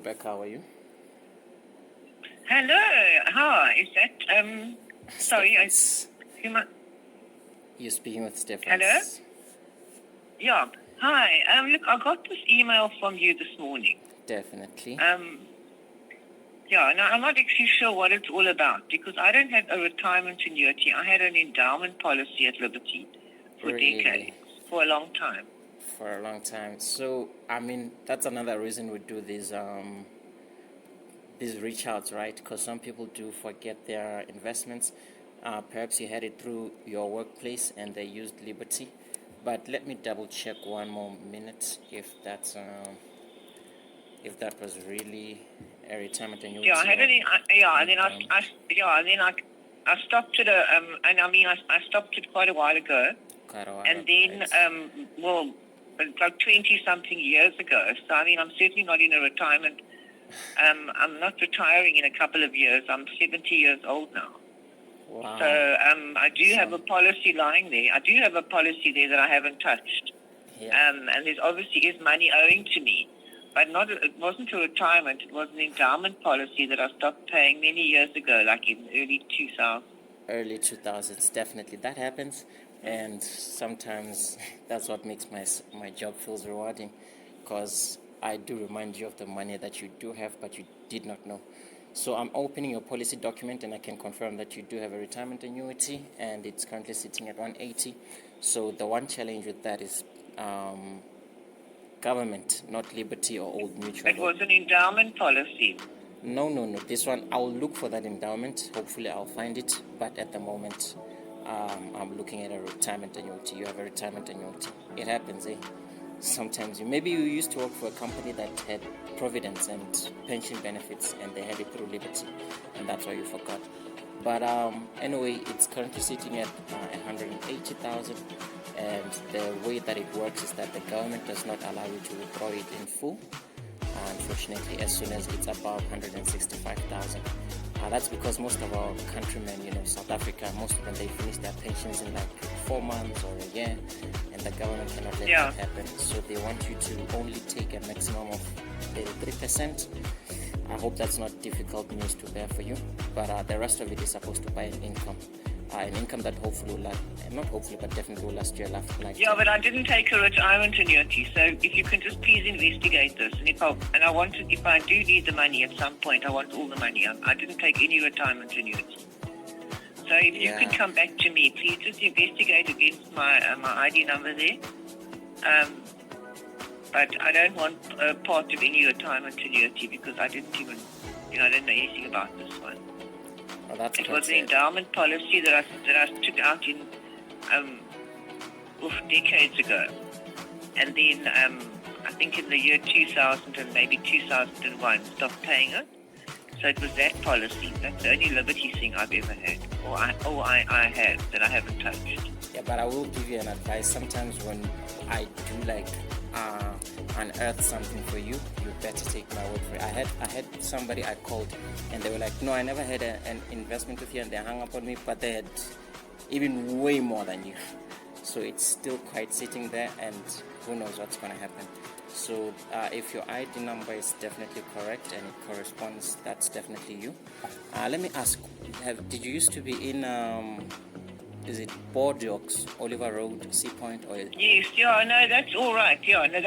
Rebecca. How are you? Hello. Hi. Is that sorry, Stephens. who am I? You're speaking with Stephens. Hello? Yeah. Hi. Look, I got this email from you this morning. Definitely. Yeah, now I'm not actually sure what it's all about because I don't have a retirement annuity. I had an endowment policy at Liberty for decades, for a long time. For a long time. So, I mean, that's another reason we do these reach outs, right? Because some people do forget their investments. Perhaps you had it through your workplace and they used Liberty. But let me double check one more minute if that's if that was really a retirement annuity. Yeah, I had it. And then I stopped it. I stopped it quite a while ago. And then, like 20-something years ago. So, I'm certainly not in a retirement. I'm not retiring in a couple of years. I'm 70 years old now. Wow. So, I do have a policy lying there. I do have a policy there that I haven't touched. Yeah. And there's obviously is money owing to me. But it wasn't a retirement. It was an endowment policy that I stopped paying many years ago, like in early 2000s. Early 2000s, definitely. That happens. And sometimes that's what makes my job feels rewarding, because I do remind you of the money that you do have, but you did not know. So I'm opening your policy document, and I can confirm that you do have a retirement annuity, and it's currently sitting at 180. So the one challenge with that is government, not Liberty or Old Mutual. It was an endowment policy. No. This one, I'll look for that endowment. Hopefully, I'll find it. But at the moment, I'm looking at a retirement annuity. You have a retirement annuity. It happens, eh? Sometimes maybe you used to work for a company that had providence and pension benefits, and they had it through Liberty, and that's why you forgot. But anyway, it's currently sitting at 180,000, and the way that it works is that the government does not allow you to withdraw it in full. Unfortunately, as soon as it's above 165,000. That's because most of our countrymen, South Africa, most of them, they finish their pensions in like 4 months or a year, and the government cannot let that happen. So they want you to only take a maximum of 3%. I hope that's not difficult news to bear for you, but the rest of it is supposed to buy an income that hopefully will last, not hopefully, but definitely will last your life. Yeah, but I didn't take a retirement annuity, so if you can just please investigate this, and if I do need the money at some point, I want all the money. I didn't take any retirement annuity. So if you could come back to me, please just investigate against my ID number there. But I don't want part of any retirement annuity because I didn't even, I don't know anything about this one. It was an endowment policy that I took out in decades ago, and then I think in the year 2000 and maybe 2001 stopped paying it. So it was that policy. That's the only Liberty thing I've ever had, or I had that I haven't touched. Yeah, but I will give you an advice. Sometimes when I do unearth something for you, you better take my word for it. I had somebody I called, and they were like, no, I never had an investment with you, and they hung up on me, but they had even way more than you. So it's still quite sitting there, and who knows what's going to happen. So if your ID number is definitely correct and it corresponds, that's definitely you. Let me ask, did you used to be in is it Bordeaux, Oliver Road, Sea Point? Or yes, no, that's all right. Yeah, no,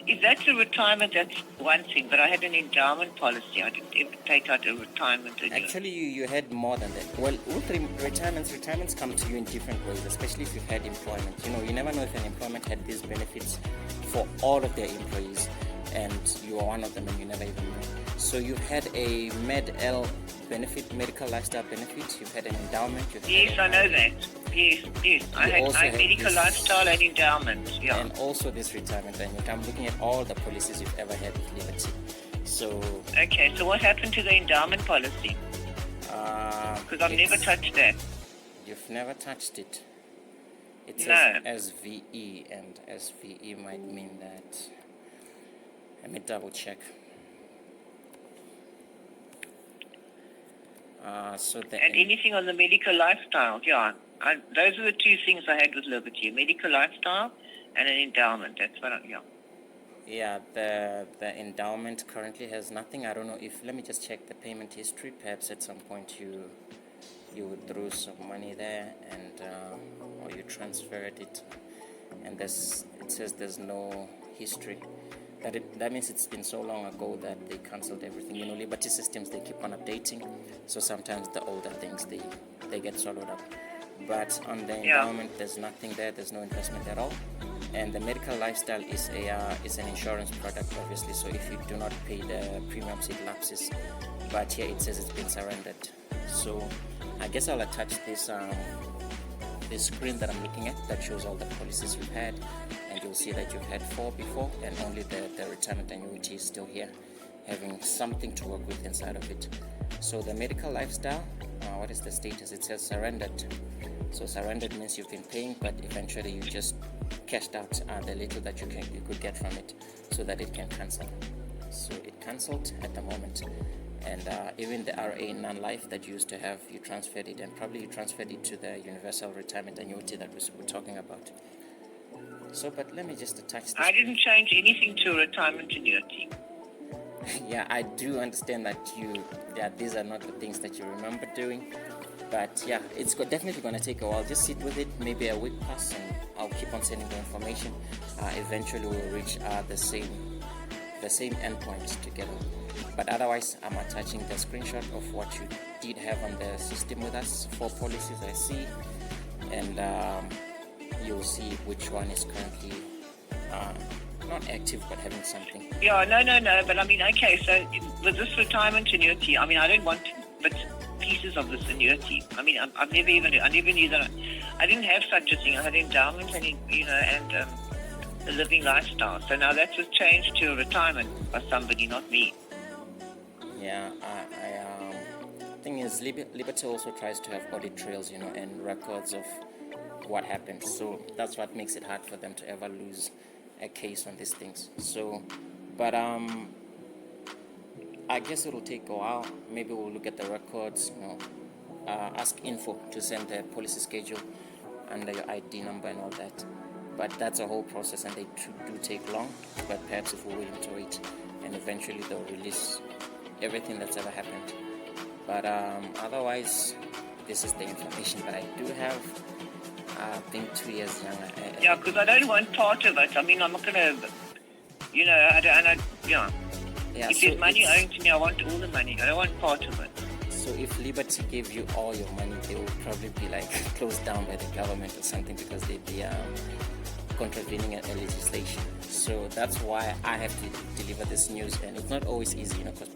if that's a retirement, that's one thing. But I had an endowment policy. I didn't ever take out a retirement annuity. Actually, you had more than that. Well, with retirements come to you in different ways, especially if you've had employment. You never know if an employment had these benefits for all of their employees, and you are one of them and you never even know. So you've had a Med-L benefit, medical lifestyle benefit. You've had an endowment. Yes, I know that. Yes. I had medical lifestyle and endowment. Yeah. And also this retirement annuity. I'm looking at all the policies you've ever had with Liberty. So. Okay. So what happened to the endowment policy? Because I've never touched that. You've never touched it. It says SVE, and SVE might mean that. Let me double check. And anything on the medical lifestyle, those are the two things I had with Liberty: a medical lifestyle and an endowment. That's what Yeah, the endowment currently has nothing. I don't know if, let me just check the payment history. Perhaps at some point you withdrew some money there, and or you transferred it, and it says there's no history. That means it's been so long ago that they cancelled everything. You know, Liberty systems, they keep on updating, so sometimes the older things they get swallowed up. But on the endowment, there's nothing there. There's no investment at all. And the medical lifestyle is an insurance product, obviously. So if you do not pay the premiums, it lapses. But here it says it's been surrendered. So I guess I'll attach this screen that I'm looking at that shows all the policies you've had, and you'll see that you've had 4 before, and only the retirement annuity is still here, having something to work with inside of it. So the medical lifestyle, what is the status? It says surrendered. So surrendered means you've been paying, but eventually you just cashed out the little that you could get from it, so that it can cancel. So it cancelled at the moment, and even the RA non-life that you used to have, you transferred it, and probably you transferred it to the universal retirement annuity that we're talking about. So, but let me just attach this. I didn't change anything to a retirement annuity. Yeah, I do understand that these are not the things that you remember doing, but yeah, it's definitely going to take a while. Just sit with it, maybe a week pass, and I'll keep on sending the information. Eventually we'll reach the same endpoint together. But otherwise, I'm attaching the screenshot of what you did have on the system with us. 4 policies I see, and you'll see which one is currently not active but having something. Yeah, no. But I mean, okay. So with this retirement annuity, I mean, I don't want but pieces of this annuity. I mean, I never knew that. I didn't have such a thing. I had endowment and the living lifestyle. So now that was changed to a retirement by somebody, not me. Yeah, thing is, Liberty also tries to have audit trails, and records of what happened. So that's what makes it hard for them to ever lose a case on these things. So, but I guess it'll take a while. Maybe we'll look at the records, ask info to send the policy schedule under your ID number and all that. But that's a whole process, and they do take long. But perhaps if we're willing to wait, and eventually they'll release everything that's ever happened. But otherwise, this is the information that I do have. I've been 2 years younger. Yeah, because I don't want part of it. I mean, I'm not going to, yeah. If there's money owing to me, I want all the money. I don't want part of it. So if Liberty gave you all your money, they would probably be closed down by the government or something, because they'd be contravening a legislation. So that's why I have to deliver this news, and it's not always easy, because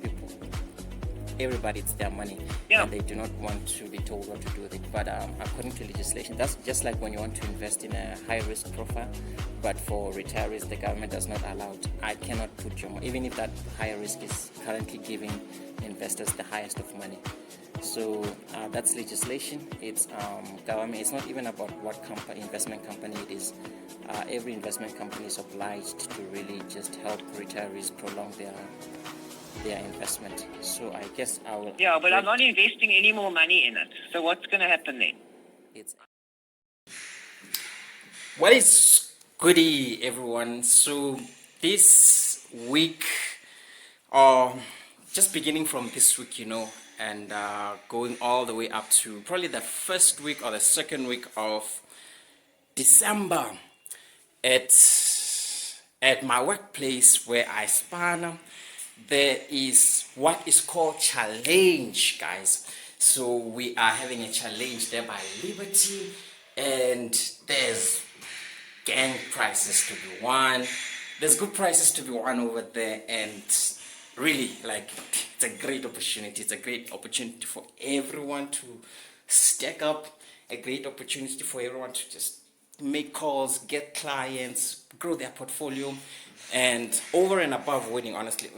everybody, it's their money, and they do not want to be told what to do with it. But according to legislation, that's just like when you want to invest in a high-risk profile, but for retirees, the government does not allow it. I cannot put your money, even if that higher risk is currently giving investors the highest of money. So that's legislation. It's government. It's not even about what investment company it is. Every investment company is obliged to really just help retirees prolong their investment. So I guess I will. Yeah, but I'm not investing any more money in it. So what's going to happen then? What is goody, everyone? So this week, just beginning from this week, and going all the way up to probably the first week or the second week of December, at my workplace where I span, there is what is called challenge, guys. So we are having a challenge there by Liberty, and there's gang prizes to be won. There's good prizes to be won over there, and really, it's a great opportunity. It's a great opportunity for everyone to stack up, a great opportunity for everyone to just make calls, get clients, grow their portfolio, and over and above winning, honestly,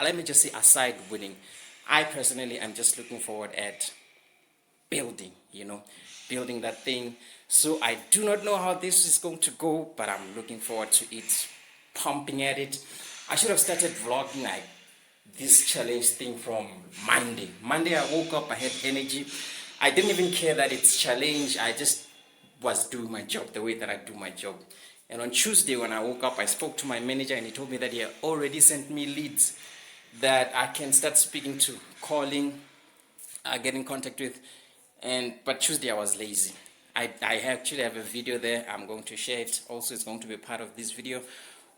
let me just say, aside winning, I personally am just looking forward at building that thing. So I do not know how this is going to go, but I'm looking forward to it, pumping at it. I should have started vlogging this challenge thing from Monday. I woke up, I had energy. I didn't even care that it's challenge. I just was doing my job the way that I do my job. And on Tuesday when I woke up, I spoke to my manager and he told me that he had already sent me leads that I can start speaking to, calling, get in contact with. But Tuesday I was lazy. I actually have a video there. I'm going to share it. Also, it's going to be part of this video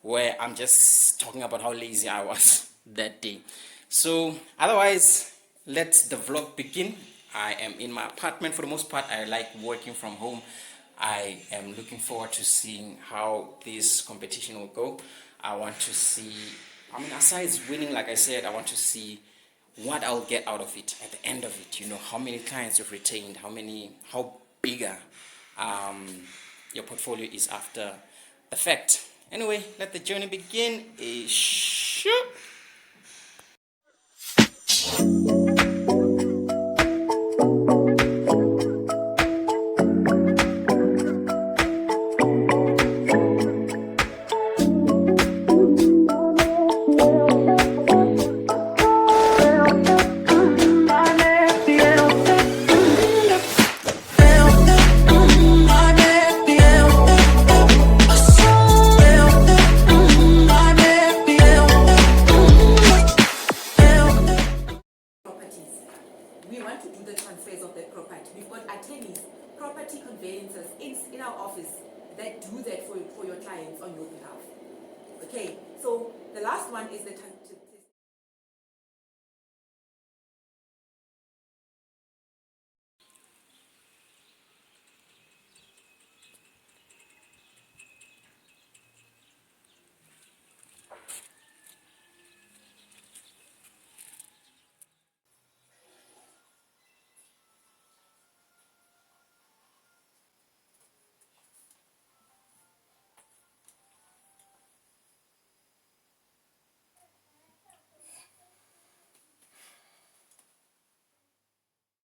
where I'm just talking about how lazy I was that day. So otherwise, let the vlog begin. I am in my apartment for the most part. I like working from home. I am looking forward to seeing how this competition will go. I want to see, aside winning, like I said, I want to see what I'll get out of it at the end of it. You know, how many clients you've retained, how bigger your portfolio is after the fact. Anyway, let the journey begin. Shoot. We want to do the transfers of that property. We've got attorneys, property conveyancers in our office that do that for your clients on your behalf. Okay, so the last one is the